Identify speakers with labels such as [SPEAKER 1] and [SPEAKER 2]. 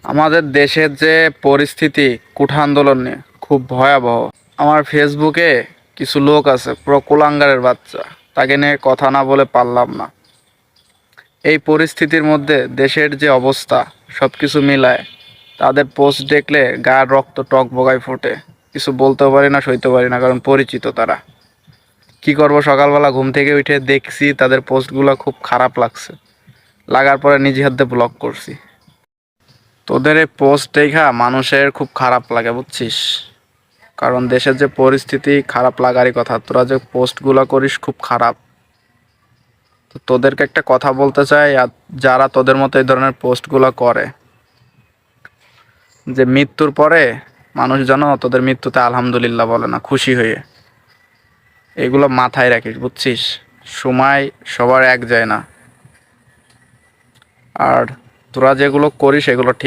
[SPEAKER 1] আমাদের দেশের যে পরিস্থিতি কোঠা আন্দোলন নিয়ে খুব ভয়াবহ। আমার ফেসবুকে কিছু লোক আছে পুরো কুলাঙ্গারের বাচ্চা, তাকে নিয়ে কথা না বলে পারলাম না। এই পরিস্থিতির মধ্যে দেশের যে অবস্থা সব কিছু মিলায় তাদের পোস্ট দেখলে গায়ের রক্ত টক বগায় ফোটে। কিছু বলতেও পারি না, সইতে পারি না, কারণ পরিচিত তারা। কি করব, সকালবেলা ঘুম থেকে উঠে দেখছি তাদের পোস্টগুলো, খুব খারাপ লাগছে। লাগার পরে নিজে হাতে ব্লক করছি। তোদের এই পোস্ট দেখা মানুষের খুব খারাপ লাগে, বুঝছিস? কারণ দেশের যে পরিস্থিতি, খারাপ লাগারই কথা। তোরা যে পোস্টগুলো করিস খুব খারাপ। তো তোদেরকে একটা কথা বলতে চাই, আর যারা তোদের মতো এই ধরনের পোস্টগুলো করে, যে মৃত্যুর পরে মানুষ যেন তোদের মৃত্যুতে আলহামদুলিল্লাহ বলে না, খুশি হয়ে। এগুলো মাথায় রাখিস, বুঝছিস? সময় সবার এক যায় না। আর তোরা যেগুলো করিস এগুলো ঠিক